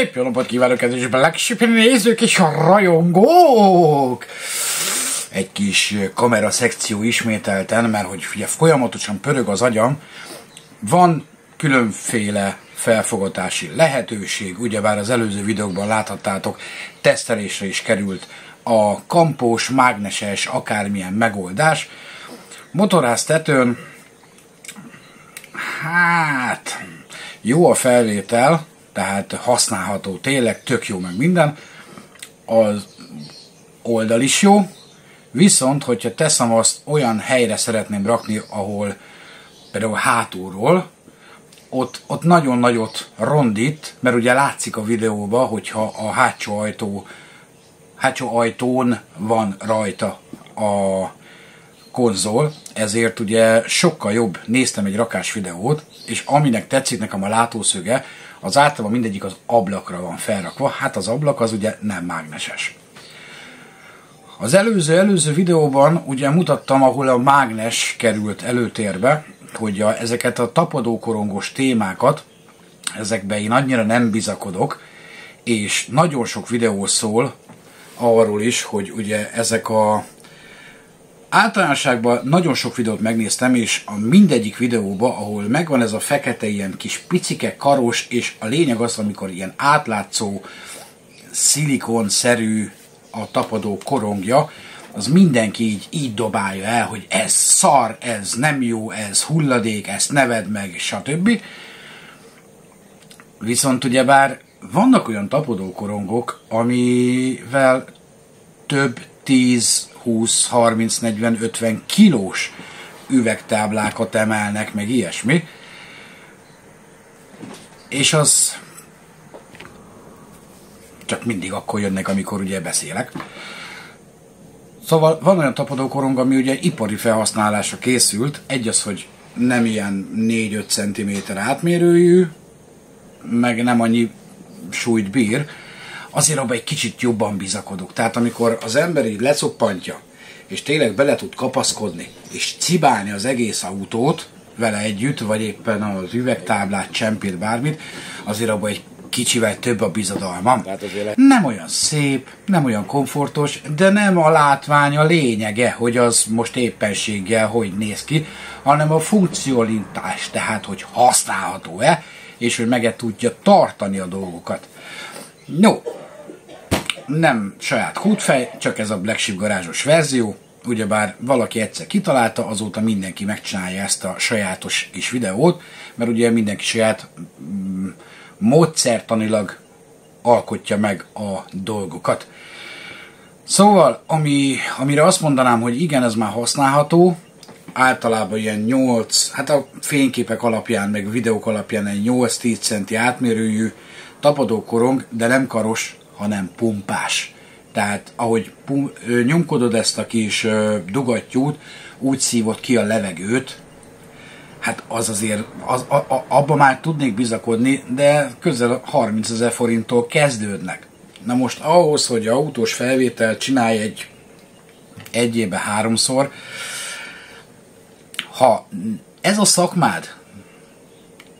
Szép jó napot kívánok, kedves Black nézők és a rajongók! Egy kis kamera szekció ismételten, mert hogy ugye folyamatosan pörög az agyam. Van különféle felfogatási lehetőség, ugyebár az előző videókban láthattátok, tesztelésre is került a kampós, mágneses, akármilyen megoldás. Motorháztetőn, hát jó a felvétel, tehát használható tényleg, tök jó meg minden. Az oldal is jó, viszont hogyha teszem azt, olyan helyre szeretném rakni, ahol például hátulról, ott nagyon nagyot rondít, mert ugye látszik a videóban, hogyha a hátsó ajtón van rajta a konzol, ezért ugye sokkal jobb. Néztem egy rakás videót, és aminek tetszik nekem a látószöge, az általában mindegyik az ablakra van felrakva, hát az ablak az ugye nem mágneses. Az előző videóban ugye mutattam, ahol a mágnes került előtérbe, hogy ezeket a tapadókorongos témákat, ezekbe én annyira nem bizakodok, és nagyon sok videó szól arról is, hogy ugye ezek a általánosságban nagyon sok videót megnéztem, és a mindegyik videóban, ahol megvan ez a fekete ilyen kis picike karos, és a lényeg az, amikor ilyen átlátszó, szilikonszerű a tapadó korongja, az mindenki így dobálja el, hogy ez szar, ez nem jó, ez hulladék, ezt ne vedd meg, stb. Viszont ugyebár vannak olyan tapadókorongok, amivel több 10, 20, 30, 40, 50 kilós üvegtáblákat emelnek, meg ilyesmi. És az csak mindig akkor jönnek, amikor ugye beszélek. Szóval van olyan tapadókorong, ami ugye ipari felhasználásra készült. Egy az, hogy nem ilyen 4-5 cm átmérőjű, meg nem annyi súlyt bír, azért abban egy kicsit jobban bizakodok. Tehát amikor az ember így lecuppantja, és tényleg bele tud kapaszkodni, és cibálni az egész autót vele együtt, vagy éppen az üvegtáblát, csempét, bármit, azért abban egy kicsivel több a bizodalmam. Nem olyan szép, nem olyan komfortos, de nem a látvány a lényege, hogy az most éppenséggel hogy néz ki, hanem a funkcionalitás, tehát hogy használható-e, és hogy meg tudja tartani a dolgokat. No, nem saját kútfej, csak ez a Black Sheep garázsos verzió, ugyebár valaki egyszer kitalálta, azóta mindenki megcsinálja ezt a sajátos kis videót, mert ugye mindenki saját módszertanilag alkotja meg a dolgokat. Szóval, amire azt mondanám, hogy igen, ez már használható, általában ilyen 8, hát a fényképek alapján, meg videók alapján egy 8-10 centi átmérőjű tapadókorong, de nem karos, hanem pumpás. Tehát ahogy nyomkodod ezt a kis dugattyút, úgy szívod ki a levegőt, hát az azért, abban már tudnék bizakodni, de közel 30 000 forinttól kezdődnek. Na most ahhoz, hogy autós felvételt csinálj egy évben 3-szor, ha ez a szakmád,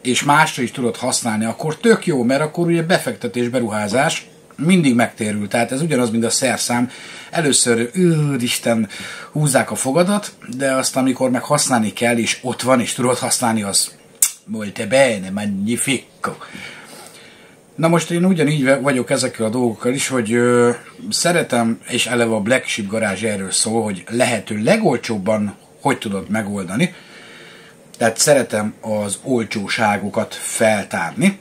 és másra is tudod használni, akkor tök jó, mert akkor ugye befektetés, beruházás mindig megtérül. Tehát ez ugyanaz, mint a szerszám. Először, úristen, húzzák a fogadat, de azt, amikor meg használni kell, és ott van, és tudod használni, az molto bene, magnifico. Na most én ugyanígy vagyok ezekkel a dolgokkal is, hogy szeretem, és eleve a Black Sheep garázs erről szól, hogy lehető legolcsóbban hogy tudod megoldani. Tehát szeretem az olcsóságokat feltárni.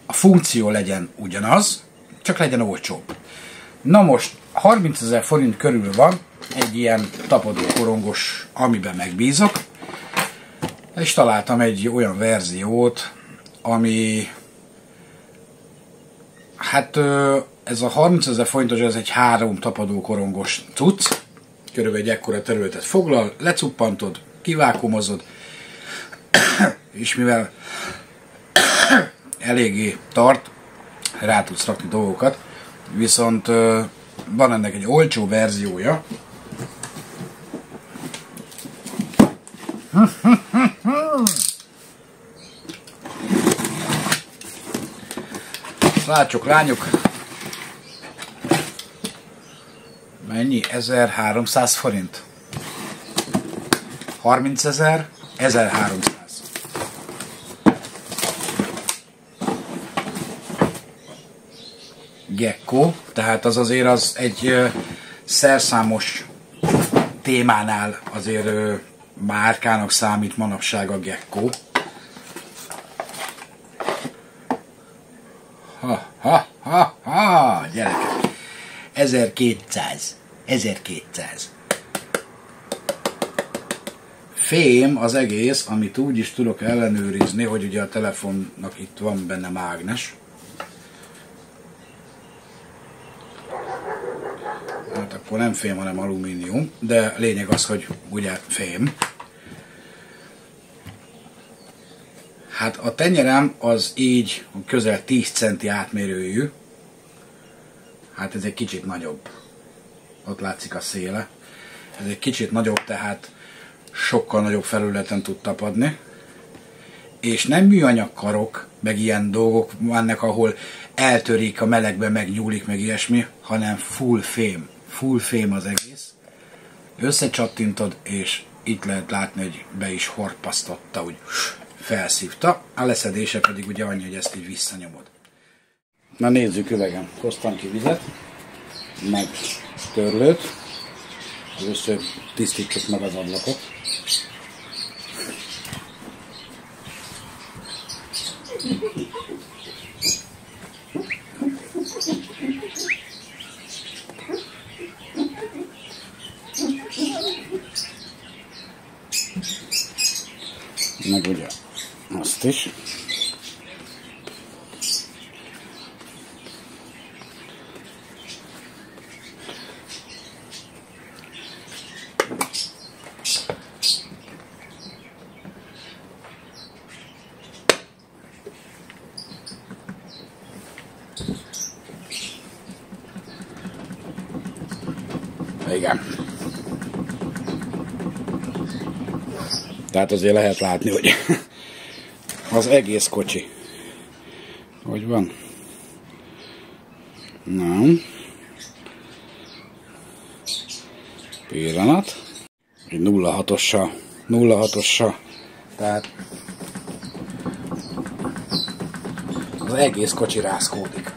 A funkció legyen ugyanaz, csak legyen olcsóbb. Na most 30 000 forint körül van egy ilyen tapadókorongos, amiben megbízok, és találtam egy olyan verziót, ami hát ez a 30 000 forintos, ez egy 3 tapadókorongos cucc, körülbelül egy ekkora területet foglal, lecuppantod, kivákumozod, és mivel eléggé tart, rá tudsz rakni dolgokat, viszont van ennek egy olcsó verziója. Srácsok, lányok, mennyi? 1300 forint. 30 000, 1300. Gecko, tehát az azért az egy szerszámos témánál azért márkának számít manapság a Gecko. Ha, gyerekek. 1200. Fém az egész, amit úgy is tudok ellenőrizni, hogy ugye a telefonnak itt van benne mágnes. Hát akkor nem fém, hanem alumínium, de lényeg az, hogy ugye fém. Hát a tenyerem az így közel 10 centi átmérőjű. Hát ez egy kicsit nagyobb. Ott látszik a széle. Ez egy kicsit nagyobb, tehát sokkal nagyobb felületen tud tapadni. És nem műanyag karok, meg ilyen dolgok vannak, ahol eltörik a melegbe, megnyúlik, meg ilyesmi, hanem full fém. Full fém az egész. Összecsattintod, és itt lehet látni, hogy be is horpasztotta, úgy felszívta. A leszedése pedig ugye annyi, hogy ezt így visszanyomod. Na nézzük üvegem. Hoztam ki vizet, meg törlőt. Először tisztítsuk meg az ablakot. Meg ugye azt is. Igen. Tehát azért lehet látni, hogy az egész kocsi. Hogy van? Nem. Pillanat. Egy 06-ossal. Tehát az egész kocsi rázkódik.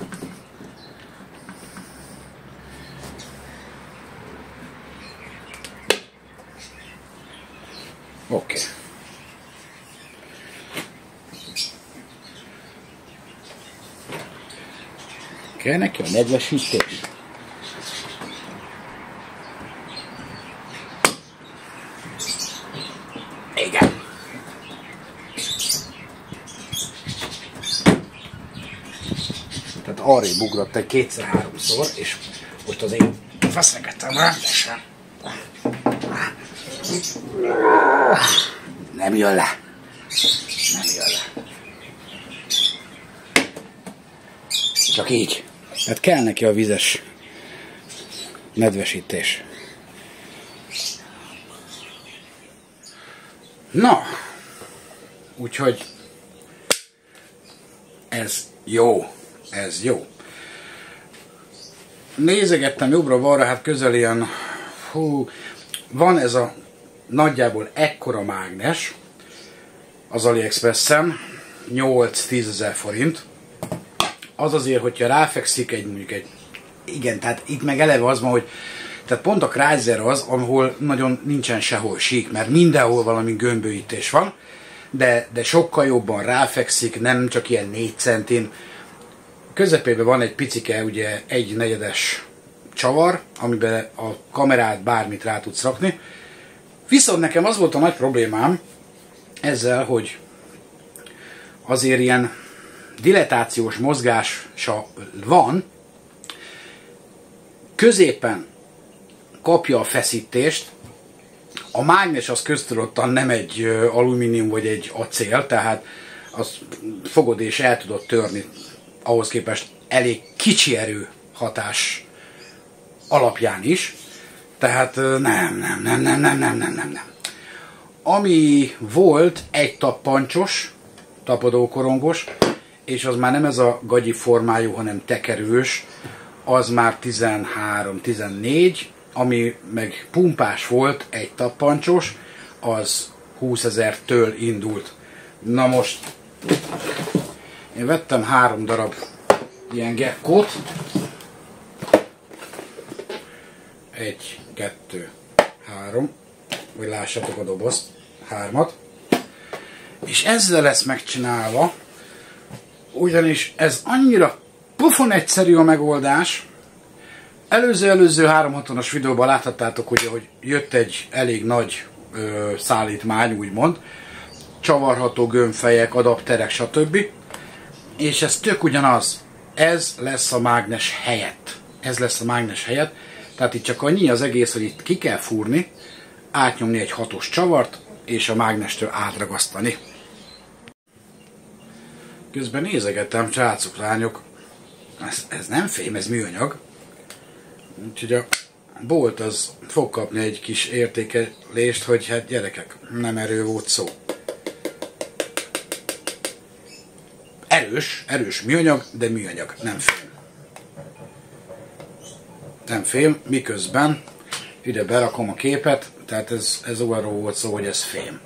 Oké. Kell neki a nedvesítés? Igen. Tehát arrébb ugrott egy kétszer-háromszor, és most az én feszegettem rendesen. Nem jön le. Csak így. Hát kell neki a vizes nedvesítés. Na, úgyhogy ez jó. Nézegettem jobbra-balra, hát közel ilyen, van ez a nagyjából ekkora mágnes az AliExpressen, 8-10 000 forint. Az azért, hogyha ráfekszik igen, tehát itt meg eleve az van, hogy tehát pont a Chrysler az, ahol nagyon nincsen sehol sík, mert mindenhol valami gömbölyítés van, de sokkal jobban ráfekszik, nem csak ilyen 4 centin. Közepében van egy picike, ugye 1/4 csavar, amiben a kamerát, bármit rá tudsz rakni. Viszont nekem az volt a nagy problémám ezzel, hogy azért ilyen dilatációs mozgása van, középen kapja a feszítést, a mágnes az köztudottan nem egy alumínium vagy egy acél, tehát azt fogod és el tudod törni, ahhoz képest elég kicsi erő hatás alapján is, tehát nem. Ami volt egy tappancsos, tapadókorongos, és az már nem ez a gagyi formájú, hanem tekerős, az már 13-14, ami meg pumpás volt, egy tappancsos, az 20 000-től indult. Na most én vettem 3 darab ilyen gekkót. 1, 2, 3, hogy lássatok a dobozt, 3-at. És ezzel lesz megcsinálva, ugyanis ez annyira pofon egyszerű a megoldás. Előző 360-as videóban láthattátok, ugye, hogy jött egy elég nagy szállítmány, úgymond, csavarható gömbfejek, adapterek, stb. És ez tök ugyanaz. Ez lesz a mágnes helyett. Ez lesz a mágnes helyett. Tehát itt csak annyi az egész, hogy itt ki kell fúrni, átnyomni egy 6-os csavart, és a mágnestől átragasztani. Közben nézegettem, srácok, lányok, ez nem fém, ez műanyag. Úgyhogy a bolt az fog kapni egy kis értékelést, hogy hát gyerekek, nem erről volt szó. Erős műanyag, de műanyag, nem fém. Nem fém, miközben ide berakom a képet, tehát ez arról volt szó, hogy ez fém.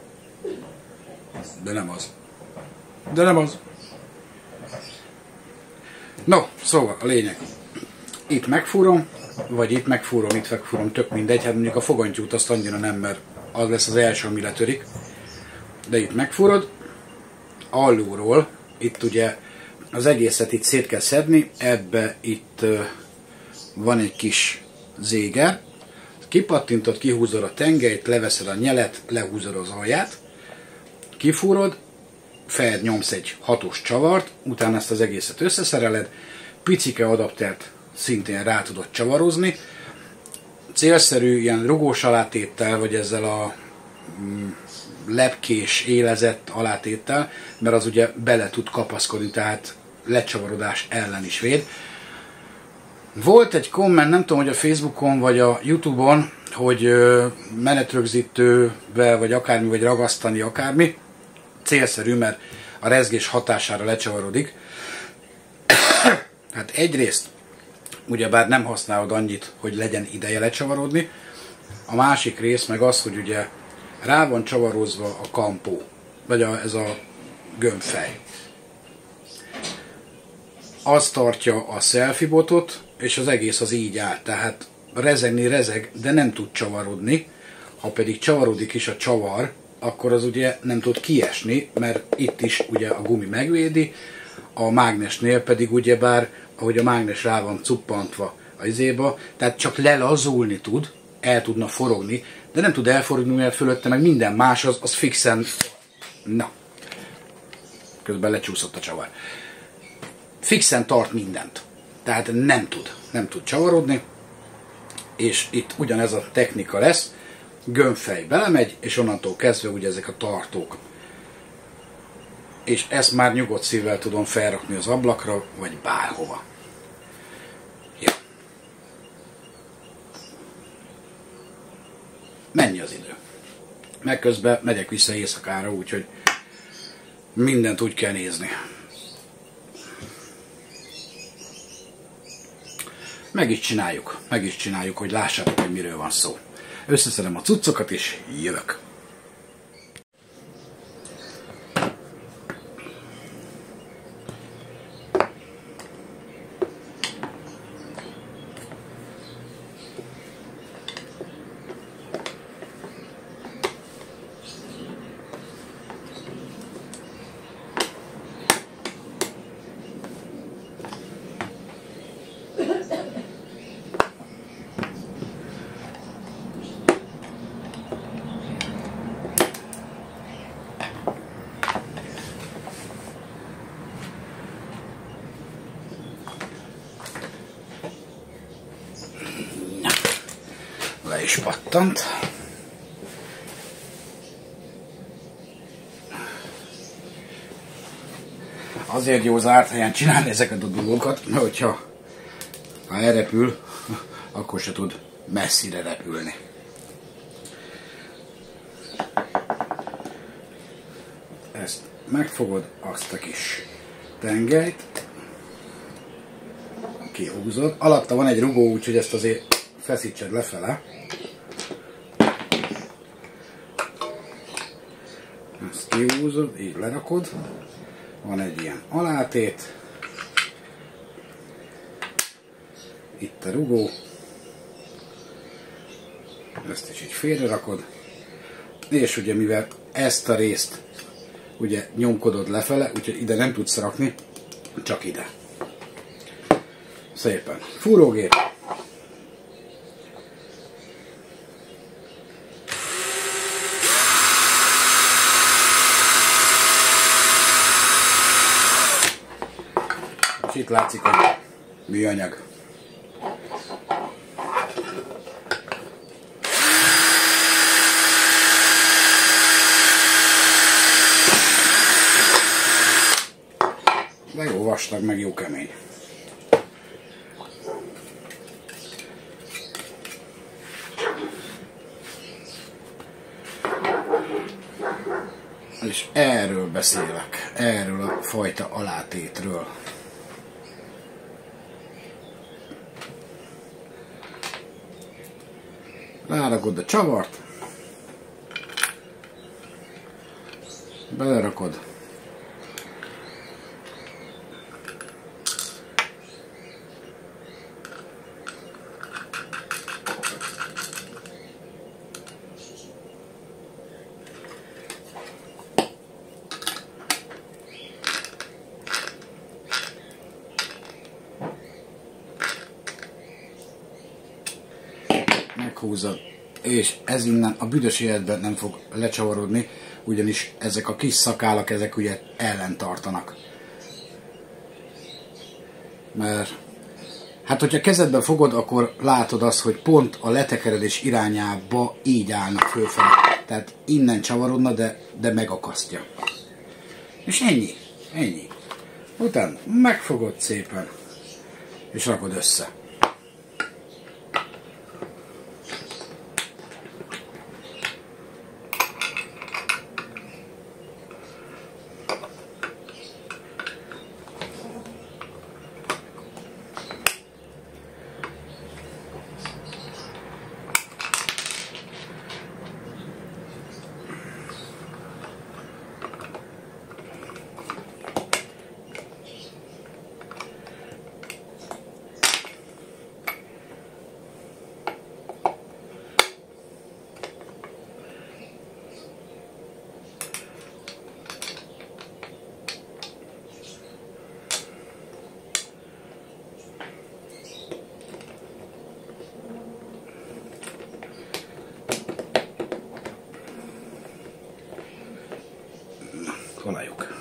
De nem az. De nem az. No, szóval a lényeg. Itt megfúrom, vagy itt megfúrom, tök mindegy. Hát mondjuk a fogantyút azt annyira nem, mert az lesz az első, ami letörik. De itt megfúrod. Alulról, itt ugye az egészet itt szét kell szedni, ebbe itt van egy kis zéger. Kipattintod, kihúzod a tengelyt, leveszed a nyelet, lehúzod az alját, kifúrod, felnyomsz egy 6-os csavart, utána ezt az egészet összeszereled, picike adaptert szintén rá tudod csavarozni. Célszerű ilyen rugós alátéttel, vagy ezzel a lepkés, élezett alátéttel, mert az ugye bele tud kapaszkodni, tehát lecsavarodás ellen is véd. Volt egy komment, nem tudom, hogy a Facebookon vagy a Youtube-on, hogy menetrögzítővel, vagy akármi, vagy ragasztani akármi. Célszerű, mert a rezgés hatására lecsavarodik. Hát egyrészt, ugyebár nem használod annyit, hogy legyen ideje lecsavarodni. A másik rész meg az, hogy ugye rá van csavarozva a kampó, vagy ez a gömbfej. Az tartja a selfie botot, és az egész az így áll. Tehát rezegni rezeg, de nem tud csavarodni. Ha pedig csavarodik is a csavar, akkor az ugye nem tud kiesni, mert itt is ugye a gumi megvédi, a mágnesnél pedig ugyebár, ahogy a mágnes rá van cuppantva a izéba, tehát csak lelazulni tud, el tudna forogni, de nem tud elforogni, mert fölötte meg minden más, az fixen... Na, közben lecsúszott a csavar. Fixen tart mindent. Tehát nem tud csavarodni, és itt ugyanez a technika lesz, gömbfej belemegy, és onnantól kezdve ugye ezek a tartók. És ezt már nyugodt szívvel tudom felrakni az ablakra, vagy bárhova. Ja. Mennyi az idő? Meg közben megyek vissza éjszakára, úgyhogy mindent úgy kell nézni. Meg is csináljuk, hogy lássátok, hogy miről van szó. Összeszedem a cuccokat, és jövök. Le is pattant. Azért jó zárt helyen csinálni ezeket a dolgokat, mert hogyha elrepül, akkor se tud messzire repülni. Ezt megfogod, azt a kis tengelyt, kihúzod, alatta van egy rugó, úgyhogy ezt azért feszítsed lefele. Ezt kihúzod, így lerakod, van egy ilyen alátét, itt a rugó, ezt is így félre rakod, és ugye mivel ezt a részt ugye nyomkodod lefele, úgyhogy ide nem tudsz rakni, csak ide. Szépen. Fúrógép. És itt látszik a műanyag. De jó vastag, meg jó kemény. És erről beszélek, erről a fajta alátétről. Rárakod a csavart, belerakod, meghúzod, és ez innen a büdös életben nem fog lecsavarodni, ugyanis ezek a kis szakálak, ezek ugye ellen tartanak. Mert hát, hogyha kezedben fogod, akkor látod azt, hogy pont a letekeredés irányába így állnak fölfelé. Tehát innen csavarodna, de megakasztja. És ennyi, ennyi. Utána megfogod szépen, és rakod össze. Találjuk.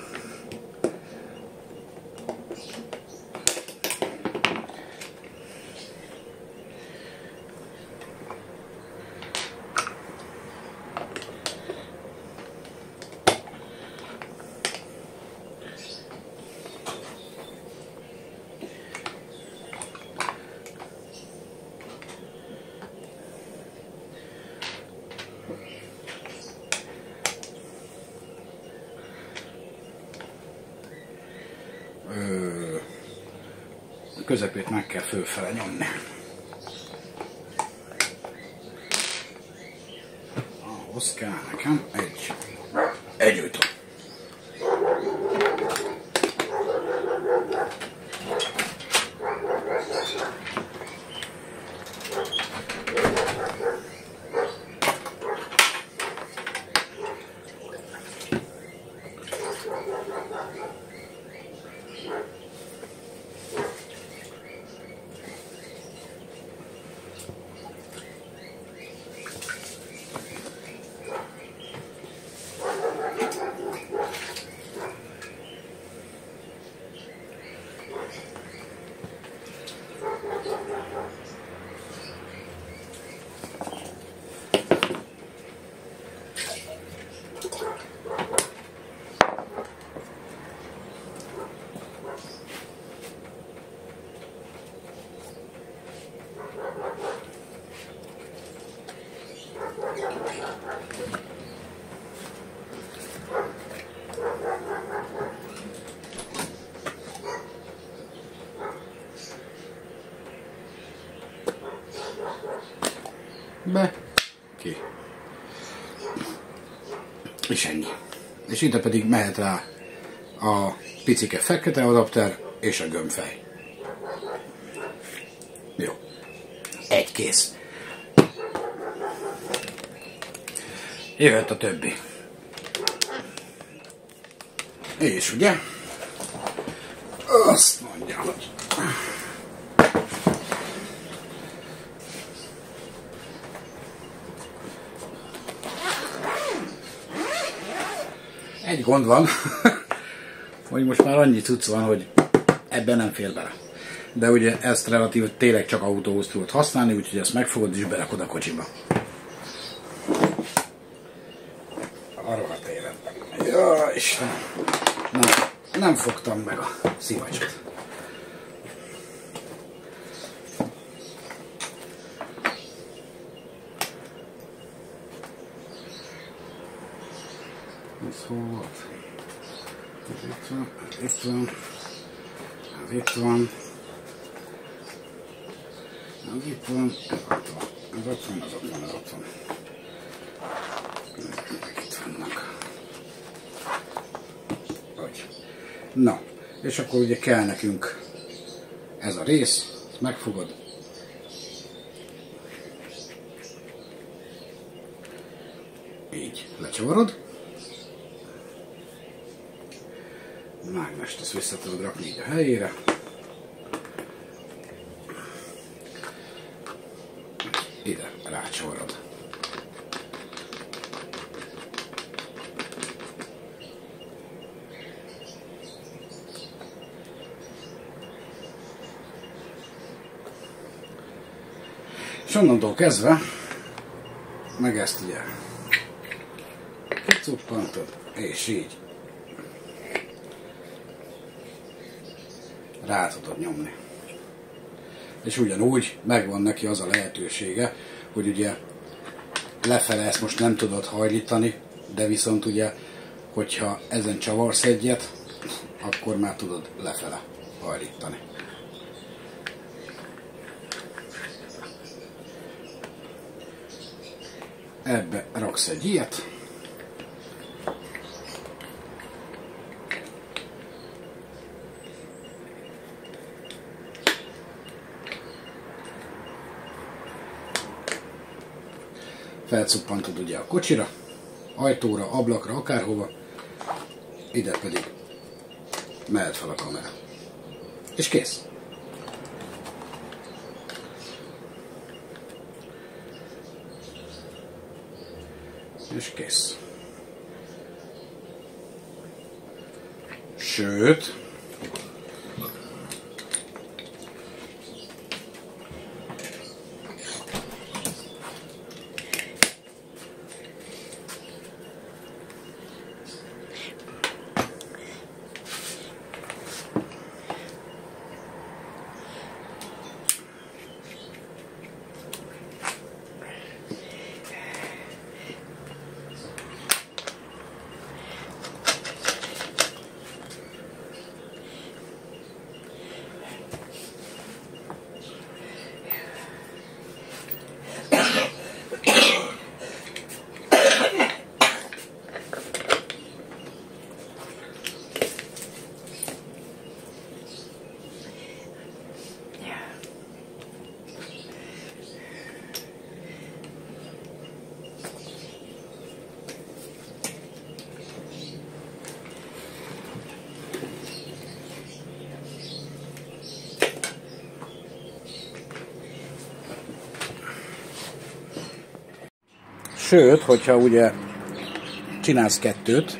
Közepét meg kell fölfele nyomni. Ahhoz kell nekem egy ujtó. be, ki. És ennyi. És ide pedig mehet rá a picike fekete adapter és a gömbfej. Jó. Egy kész. Jöhet a többi. És ugye? Azt mondja, hogy... Egy gond van, hogy most már annyi cucc van, hogy ebben nem fér bele. De ugye ezt relatív tényleg csak autóhoz tudod használni, úgyhogy ezt megfogod és berakod a kocsiba. A rohadt életben. Jaj, Istenem. Nem fogtam meg a szivacsot. Ez hol volt? Ez itt van, ez itt van, ez itt van, ez itt van, ez ott van, ez ott van, ez ott van. Ezek itt vannak. Úgy. Na, és akkor ugye kell nekünk ez a rész, ezt megfogod. Így lecsavarod. Mágnest ezt vissza tudod rakni így a helyére. Ide rácsavarod. És onnantól kezdve meg ezt ugye kicuppantod, és így rá tudod nyomni. És ugyanúgy megvan neki az a lehetősége, hogy ugye lefele ezt most nem tudod hajlítani, de viszont ugye, hogyha ezen csavarsz egyet, akkor már tudod lefele hajlítani. Ebbe raksz egy ilyet. Felcuppantod ugye a kocsira, ajtóra, ablakra, akárhova, ide pedig mehet fel a kamera. És kész. És kész. Sőt, sőt, hogyha ugye csinálsz kettőt,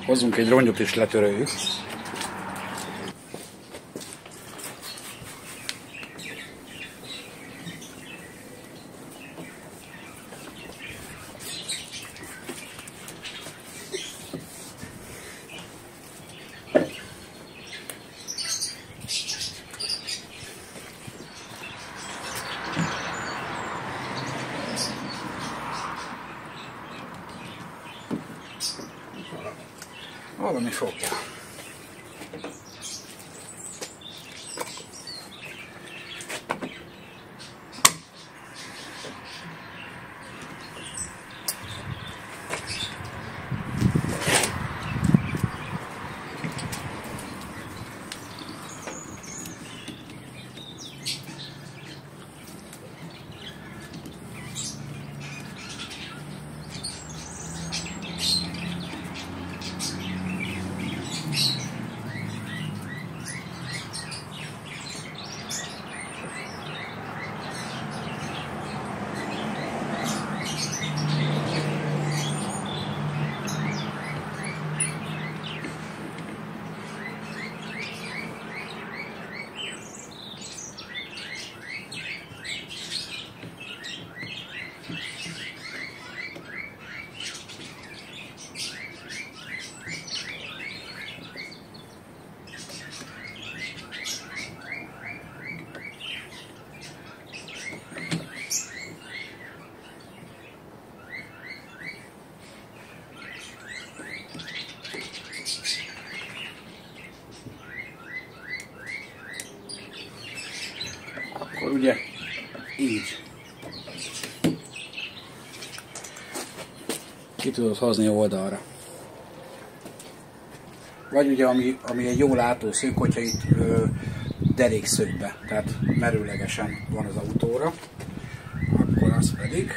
hozzunk egy rongyot és letöröljük. Valami fogja. akkor ugye így ki tudod hozni oldalra. Vagy ugye, ami egy jó látószög, hogyha itt derékszögbe, tehát merőlegesen van az autóra, akkor az pedig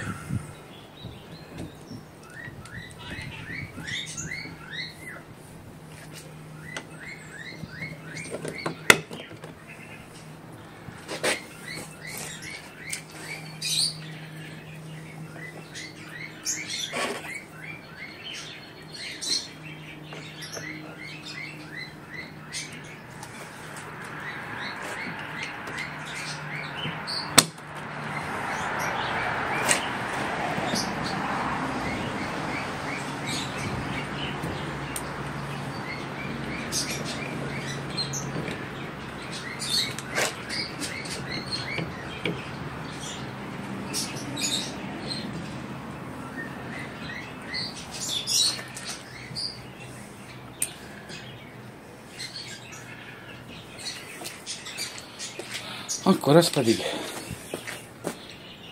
akkor ez pedig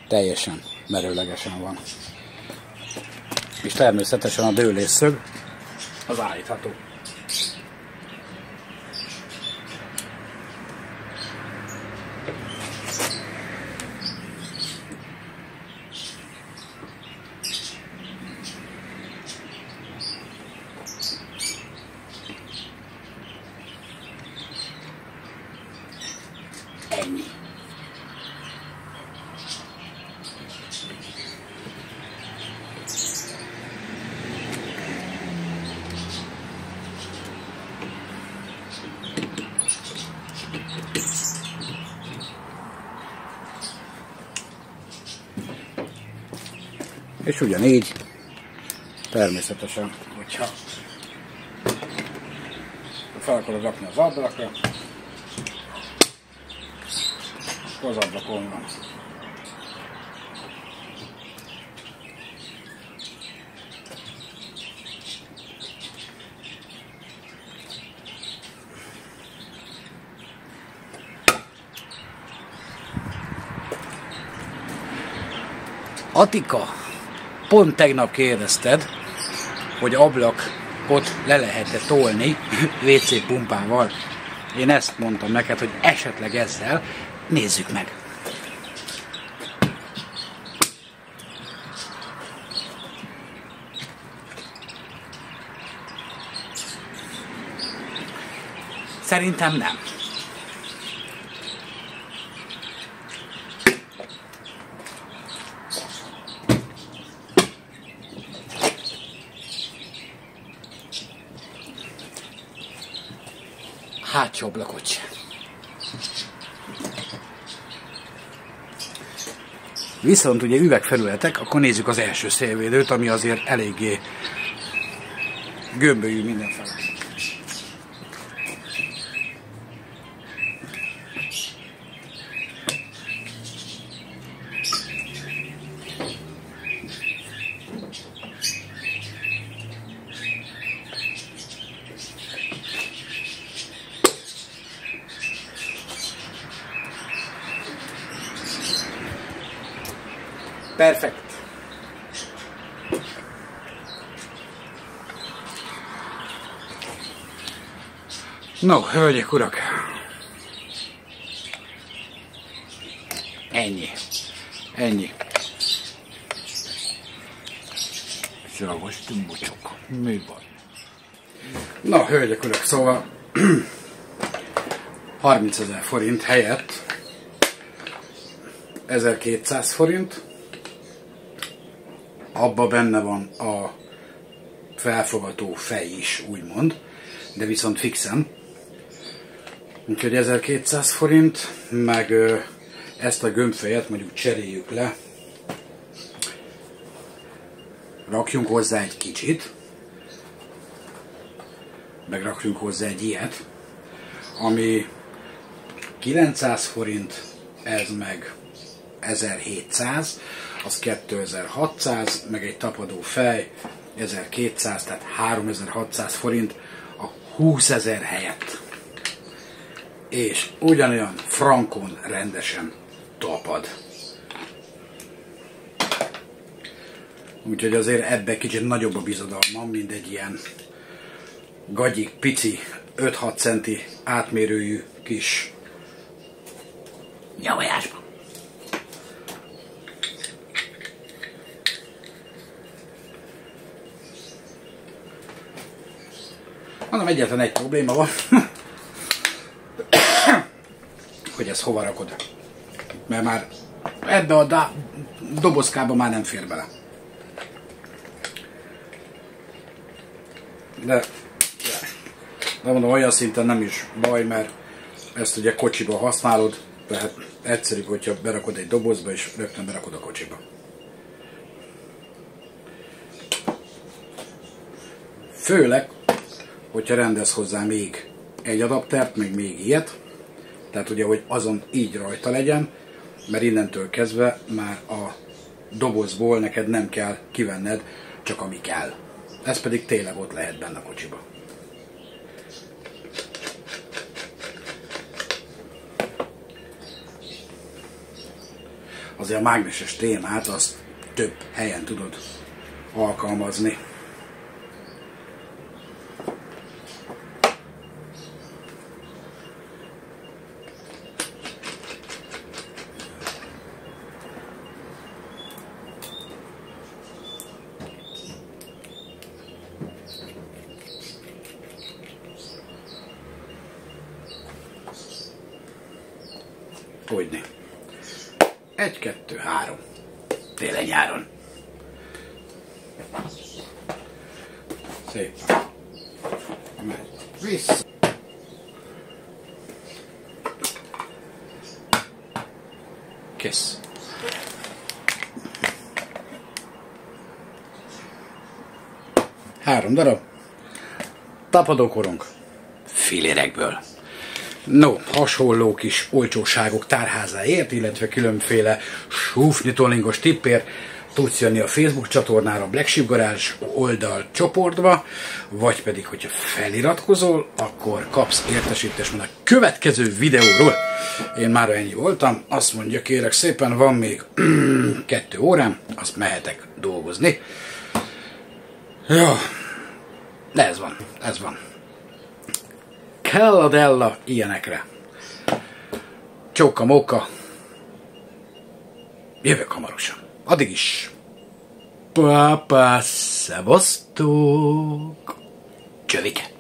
teljesen merőlegesen van. És természetesen a dőlésszög az állítható. Ennyi. És ugyanígy természetesen, hogyha fel akarod rakni az ablakra, az ablakon van. Atika, pont tegnap kérdezted, hogy ablakot le lehet-e tolni WC pumpával. Én ezt mondtam neked, hogy esetleg ezzel nézzük meg. Szerintem nem. Hátsó ablakot sem. Viszont ugye üvegfelületek, akkor nézzük az első szélvédőt, ami azért eléggé gömbölyű mindenfele. Perfekt. No, hölgyek, urak. Ennyi. Ennyi. Zsavos tümbocsok. Mi van? Na, hölgyek, urak, szóval 30 000 forint helyett 1200 forint. Abba benne van a felfogató fej is, úgymond, de viszont fixen. Úgyhogy 1200 forint, meg ezt a gömbfejet mondjuk cseréljük le. Rakjunk hozzá egy kicsit, meg rakjunk hozzá egy ilyet, ami 900 forint, ez meg 1700, az 2600, meg egy tapadó fej, 1200, tehát 3600 forint a 20 000 helyett. És ugyanolyan frankon rendesen tapad. Úgyhogy azért ebben kicsit nagyobb a bizodalmam, mint egy ilyen gagyik, pici, 5-6 centi átmérőjű kis nyavajásban. Mondom, egyetlen egy probléma van, hogy ezt hova rakod. Mert már ebbe a dobozkába már nem fér bele. De mondom, olyan szinten nem is baj, mert ezt ugye kocsiba használod, tehát egyszerűbb, hogyha berakod egy dobozba, és rögtön berakod a kocsiba. Főleg, hogyha rendez hozzá még egy adaptert, meg még ilyet, tehát ugye, hogy azon így rajta legyen, mert innentől kezdve már a dobozból neked nem kell kivenned, csak ami kell. Ez pedig tényleg ott lehet benne a kocsiba. Azért a mágneses témát azt több helyen tudod alkalmazni. Hogyne. 1, 2, 3. Télen-nyáron. Szép. Megy vissza. Kész. Három darab. Tapadókorong. Filérekből. No, hasonló kis olcsóságok tárházáért, illetve különféle súfnyitólingos tippért tudsz jönni a Facebook csatornára, a Black Sheep Garage oldal csoportba, vagy pedig, hogyha feliratkozol, akkor kapsz értesítést a következő videóról. Én már ennyi voltam, azt mondja, kérek szépen, van még 2 órám, azt mehetek dolgozni. Jó, de ez van. Kelladella ilyenekre. Csóka-móka. Jövök hamarosan. Addig is. Papa, szevasztok. Csövike.